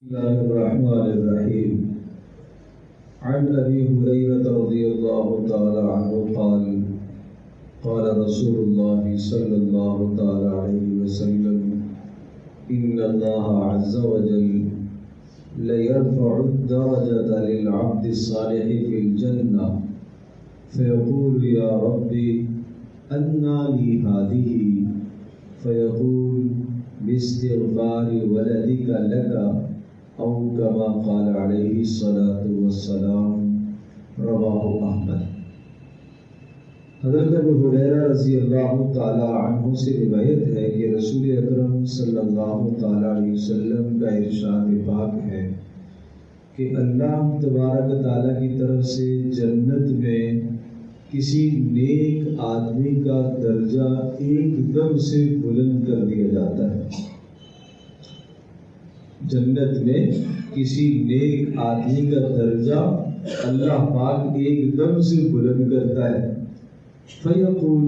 الله الرحمن الرحيم. عن أبي هريرة رضي الله تعالى عنه قال قال رسول الله صلى الله تعالى عليه وسلم: إن الله عز وجل ليرفع الدرجة للعبد الصالح في الجنة فيقول: يا ربي أنى لي هذه؟ فيقول: باستغفار ولدك لك، او كما قال علیہ الصلاۃ والسلام. رواہ احمد. حضرت ابو ہریرہ رضی اللہ تعالی عنہ سے روایت ہے کہ رسول اکرم صلی اللہ تعالی علیہ وسلم کا ارشاد پاک ہے کہ اللہ تبارک تعالی کی طرف سے جنت میں کسی نیک آدمی کا درجہ ایک دم سے بلند کر دیا جاتا ہے. جنت میں کسی نیک آدمی کا درجہ اللہ پاک ایک دم سے بلند کرتا ہے. فیقول،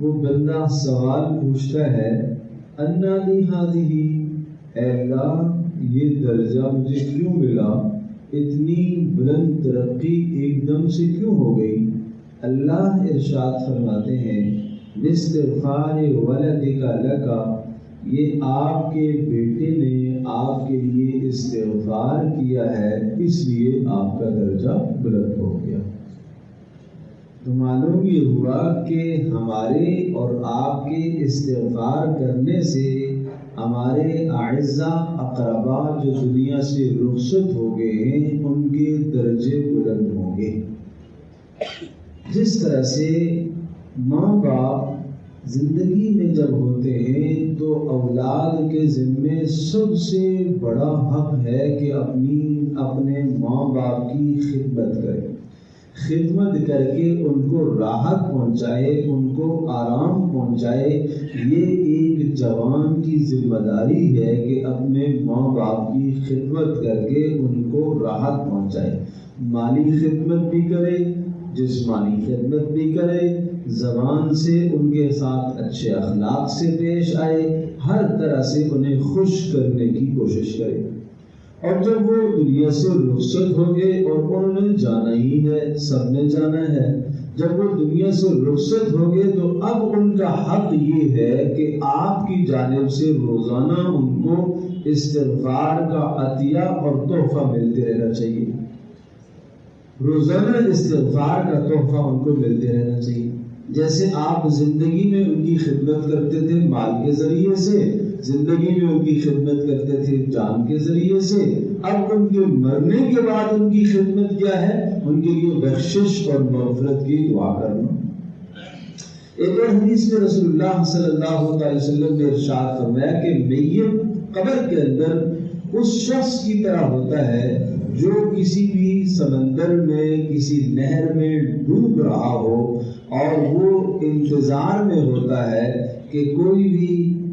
وہ بندہ سوال پوچھتا ہے: انا لی ہذہ، اے اللہ یہ درجہ مجھے کیوں ملا؟ اتنی بلند ترقی ایک دم سے کیوں ہو گئی؟ اللہ ارشاد فرماتے ہیں: باستغفار ولدک لک، یہ آپ کے بیٹے نے آپ کے لیے استغفار کیا ہے، اس لیے آپ کا درجہ بلند ہو گیا. تو معلوم یہ ہوا کہ ہمارے اور آپ کے استغفار کرنے سے ہمارے اعزاء اقربا جو دنیا سے رخصت ہو گئے ہیں ان کے درجے بلند ہوں گے. جس طرح سے ماں باپ زندگی میں جب ہوتے ہیں تو اولاد کے ذمے سب سے بڑا حق ہے کہ اپنے ماں باپ کی خدمت کرے، خدمت کر کے ان کو راحت پہنچائے، ان کو آرام پہنچائے. یہ ایک جوان کی ذمہ داری ہے کہ اپنے ماں باپ کی خدمت کر کے ان کو راحت پہنچائے. مالی خدمت بھی کرے، جسمانی خدمت بھی کرے، زبان سے ان کے ساتھ اچھے اخلاق سے پیش آئے، ہر طرح سے انہیں خوش کرنے کی کوشش کرے. اور جب وہ دنیا سے رخصت ہو گئے اور انہوں نے جانا ہی ہے، سب نے جانا ہے، جب وہ دنیا سے رخصت ہو گئے تو اب ان کا حق یہ ہے کہ آپ کی جانب سے روزانہ ان کو استغفار کا عطیہ اور تحفہ ملتے رہنا چاہیے. روزانہ استغفار کا تحفہ ان کو ملتے رہنا چاہیے. جیسے آپ زندگی میں ان کی خدمت کرتے تھے مال کے ذریعے سے، زندگی میں ان کی خدمت کرتے تھے جان کے ذریعے سے، اب ان کے مرنے کے بعد ان کی خدمت کیا ہے؟ ان کے لیے بخشش اور مغفرت کی دعا کرنا. ایک اور حدیث میں رسول اللہ صلی اللہ علیہ وسلم نے ارشاد فرمایا کہ میت قبر کے اندر اس شخص کی طرح ہوتا ہے جو کسی بھی سمندر میں، کسی نہر میں ڈوب رہا ہو اور وہ انتظار میں ہوتا ہے کہ کوئی بھی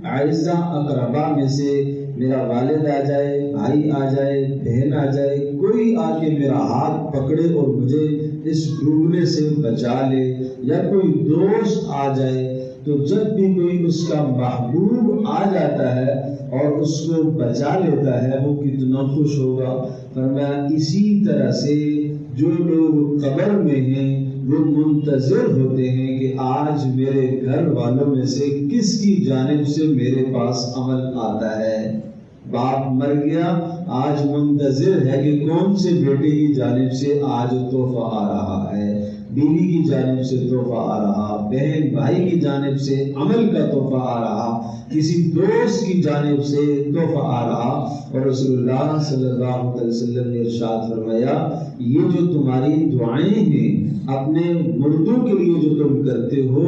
اعزاء اقربا میں سے میرا والد آ جائے، بھائی آ جائے، بہن آ جائے، کوئی آ کے میرا ہاتھ پکڑے اور مجھے اس ڈوبنے سے بچا لے، یا کوئی دوست آ جائے. تو جب بھی کوئی اس کا محبوب آ جاتا ہے اور اس کو بچا لیتا ہے وہ کتنا خوش ہوگا. فرمایا اسی طرح سے جو لوگ قبر میں ہیں وہ منتظر ہوتے ہیں کہ آج میرے گھر والوں میں سے کس کی جانب سے میرے پاس عمل آتا ہے. باپ مر گیا، آج منتظر ہے کہ کون سے بیٹے کی جانب سے آج تحفہ آ رہا ہے، بیوی کی جانب سے تحفہ آ رہا، بہن بھائی کی جانب سے عمل کا تحفہ آ رہا، کسی دوست کی جانب سے تحفہ آ رہا. اور رسول اللہ صلی اللہ علیہ وسلم نے ارشاد فرمایا یہ جو تمہاری دعائیں ہیں اپنے مردوں کے لیے جو تم کرتے ہو،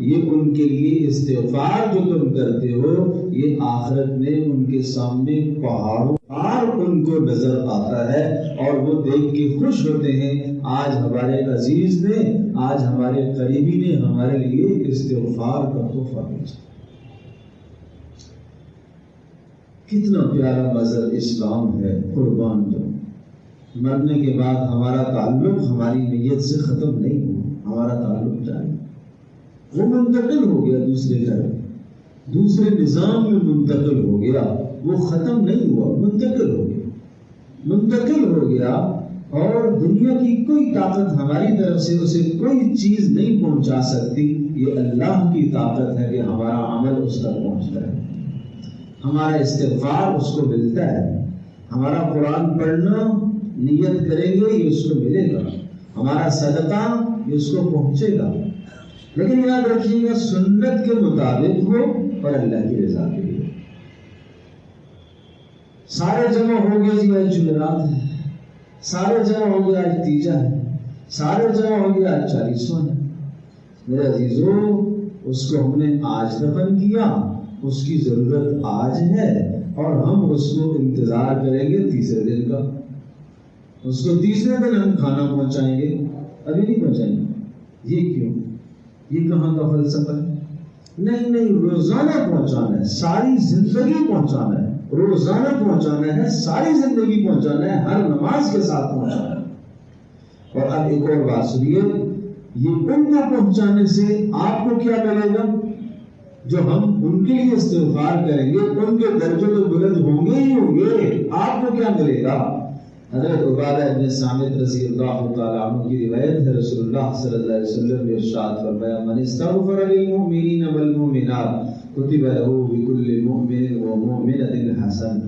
یہ ان کے لیے استغفار جو تم کرتے ہو، یہ آخرت میں ان کے سامنے پہاڑوں پار ان کو نظر آتا ہے اور وہ دیکھ کے خوش ہوتے ہیں آج ہمارے عزیز نے، آج ہمارے قریبی نے ہمارے لیے استغفار کا تحفہ بھیجا. کتنا پیارا مذہب اسلام ہے. قربان جو مرنے کے بعد ہمارا تعلق ہماری نیت سے ختم نہیں ہوا، ہمارا تعلق جاری، وہ منتقل ہو گیا دوسرے گھر، دوسرے نظام میں منتقل ہو گیا، وہ ختم نہیں ہوا، منتقل ہو گیا. منتقل ہو گیا اور دنیا کی کوئی طاقت ہماری طرف سے اسے کوئی چیز نہیں پہنچا سکتی. یہ اللہ کی طاقت ہے کہ ہمارا عمل اس تک پہنچتا ہے، ہمارا استغفار اس کو ملتا ہے، ہمارا قرآن پڑھنا نیت کریں گے یہ اس کو ملے گا، ہمارا صدقہ یہ اس کو پہنچے گا. لیکن یاد رکھیے گا سنت کے مطابق ہو اور اللہ کی رضا کے لیے. سارے جمع ہو گئے جی آج جمعرات ہے، سارے جمع ہو گیا آج تیجا ہے، سارے جمع ہو گیا آج 40واں ہے. میرے عزیزوں اس کو ہم نے آج دفن کیا، اس کی ضرورت آج ہے اور ہم اس کو انتظار کریں گے تیسرے دن کا. اس کو تیسرے دن ہم کھانا پہنچائیں گے، ابھی نہیں پہنچائیں گے. یہ کیوں؟ یہ کہاں کا فلسفہ ہے؟ نہیں، روزانہ پہنچانا ہے، ساری زندگی پہنچانا ہے، روزانہ پہنچانا ہے، ساری زندگی پہنچانا ہے، ہر نماز کے ساتھ پہنچانا ہے. اور اب ایک اور بات سنیے، یہ ان کو پہنچانے سے آپ کو کیا ملے گا؟ جو ہم ان کے لیے استغفار کریں گے ان کے درجے تو بلند ہوں گے ہی ہوں گے. آپ کو کیا ملے گا؟ حضرت عبادہ ابن صامت رضی اللہ تعالیٰ عنہ کی روایت ہے، رسول اللہ صلی اللہ علیہ وسلم نے ارشاد فرمایا من استغفر للمؤمنین والمؤمنات کتب له بكل مؤمن ومؤمنة حسن.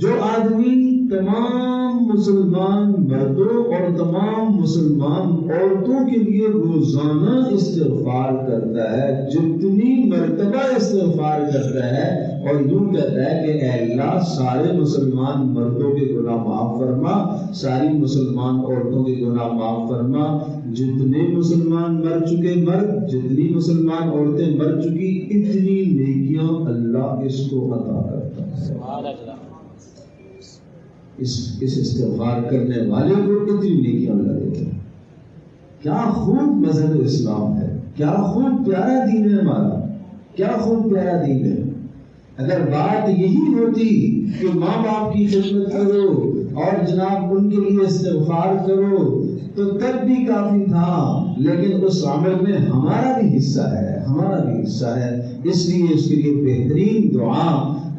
جو آدمی تمام مسلمان مردوں اور تمام مسلمان عورتوں کے لیے روزانہ استغفار کرتا ہے، جتنی مرتبہ استغفار کرتا ہے اور یوں کہتا ہے کہ اے اللہ سارے مسلمان مردوں کے گناہ معاف فرما، ساری مسلمان عورتوں کے گناہ معاف فرما، جتنے مسلمان مر چکے مرد، جتنی مسلمان عورتیں مر چکی، اتنی نیکیاں اللہ اس کو عطا کرتا ہے. اس استغفار کرنے والے کو اتنی نیکیاں اللہ دیتے ہیں. کیا خوب مذہب اسلام ہے، کیا خوب پیارا دین ہے ہمارا، کیا خوب پیارا دین ہے. اگر بات یہی ہوتی کہ ماں باپ کی خدمت کرو اور جناب ان کے لیے استغفار کرو تو تب بھی کافی تھا، لیکن اس عمل میں ہمارا بھی حصہ ہے، ہمارا بھی حصہ ہے. اس لیے اس کے لیے بہترین دعا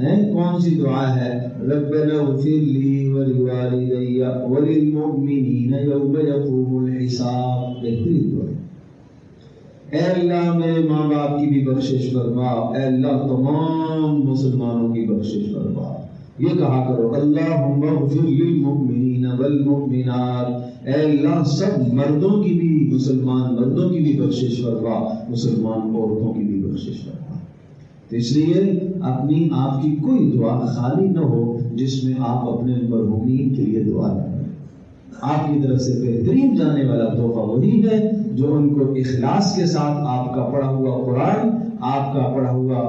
ہے. کون سی دعا ہے؟ ربنا اغفر لی ولوالدی وللمؤمنین یوم یقوم الحساب. بہترین دعا. اے اللہ میرے ماں باپ کی بھی بخشش فرما، اے اللہ تمام مسلمانوں کی بخشش فرما. یہ کہا کرو اللہم اغفر للمؤمنین والمؤمنات، اے اللہ سب مردوں کی بھی، مسلمان مردوں کی بھی بخشش فرما، مسلمان عورتوں کی بھی بخشش فرما. تو اس لیے اپنی آپ کی کوئی دعا خالی نہ ہو جس میں آپ اپنے مرحومین کے لیے دعا نہ کریں. آپ کی طرف سے بہترین جانے والا تحفہ وہی ہے جو ان کو اخلاص کے ساتھ آپ کا پڑھا ہوا قرآن، آپ کا پڑھا ہوا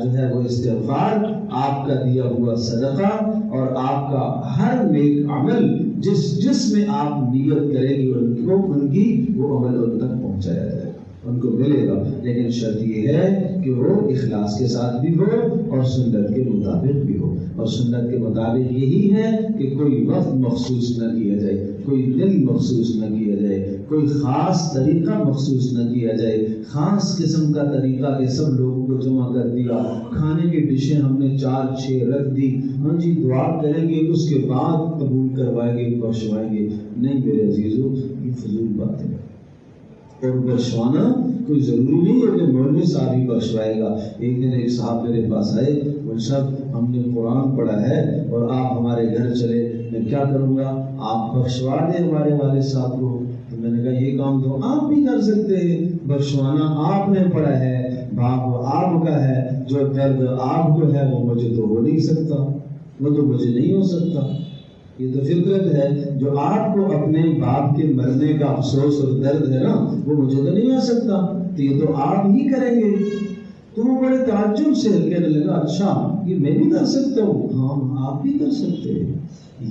جو ہے وہ استغفار، آپ کا دیا ہوا صدقہ اور آپ کا ہر نیک عمل جس میں آپ نیت کریں گے ان کی وہ عمل ان تک پہنچایا جائے گا، ان کو ملے گا. لیکن شرط یہ ہے کہ وہ اخلاص کے ساتھ بھی ہو اور سنت کے مطابق بھی ہو. اور سنت کے مطابق یہی ہے کہ کوئی وقت مخصوص نہ کیا جائے، کوئی دن مخصوص نہ کیا جائے، کوئی خاص طریقہ مخصوص نہ کیا جائے، خاص قسم کا طریقہ کہ سب لوگوں کو جمع کر دیا، کھانے کی ڈشیں ہم نے 4-6 رکھ دی، ہاں جی دعا کریں گے اس کے بعد قبول کروائیں گے بخشوائیں گے. نہیں میرے عزیزوں، یہ فضول باتیں ہیں. اور بخشوانا کوئی ضروری نہیں ہے کہ مولوی صاحب ہی بخشوائے گا. ایک دن ایک صاحب میرے پاس آئے، وہ صاحب ہم نے قرآن پڑھا ہے اور آپ ہمارے گھر چلے، میں کیا کروں گا، آپ بخشوا دیں ہمارے والد صاحب کو. تو میں نے کہا یہ کام تو آپ بھی کر سکتے ہیں، بخشوانا آپ نے پڑھا ہے، باپ آپ کا ہے، جو درد آپ کو ہے وہ مجھے تو ہو نہیں سکتا، وہ تو مجھے نہیں ہو سکتا. یہ تو فطرت ہے، جو آپ کو اپنے باپ کے مرنے کا افسوس اور درد ہے نا وہ مجھے تو نہیں ہو سکتا، تو یہ تو آپ ہی کریں گے. تو وہ بڑے تعجب سے کہنے لگا اچھا یہ میں بھی کر سکتا ہوں؟ ہاں آپ بھی کر سکتے ہیں.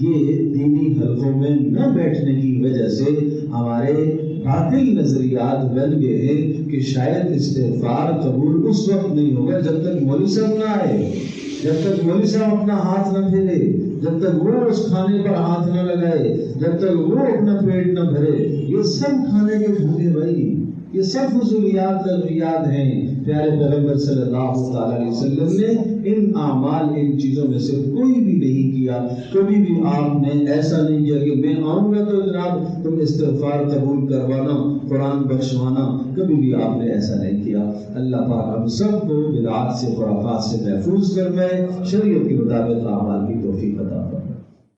یہ دینی حلقوں میں نہ بیٹھنے کی وجہ سے ہمارے باطل نظریات بن گئے ہیں کہ شاید استغفار قبول اس وقت نہیں ہوگا جب تک مولوی صاحب نہ آئے، جب تک مولوی صاحب اپنا ہاتھ نہ پھیرے، جب تک وہ اس کھانے پر ہاتھ نہ لگائے، جب تک وہ اپنا پیٹ نہ بھرے. یہ سب کھانے کے دھوکے بھائی، یہ سب فضولیات نظریات ہیں. پیارے پیغمبر صلی اللہ تعالیٰ علیہ وسلم نے ان اعمال ان چیزوں میں سے کوئی بھی نہیں کیا. کبھی بھی آپ نے ایسا نہیں کیا کہ میں آؤں گا تو جناب تم استغفار قبول کروانا، قرآن بخشوانا، کبھی بھی آپ نے ایسا نہیں کیا. اللہ پاک ہم سب کو بدعات سے، خرافات سے محفوظ فرمائے، شریعت کے مطابق اعمال کی توفیق عطا فرمائے.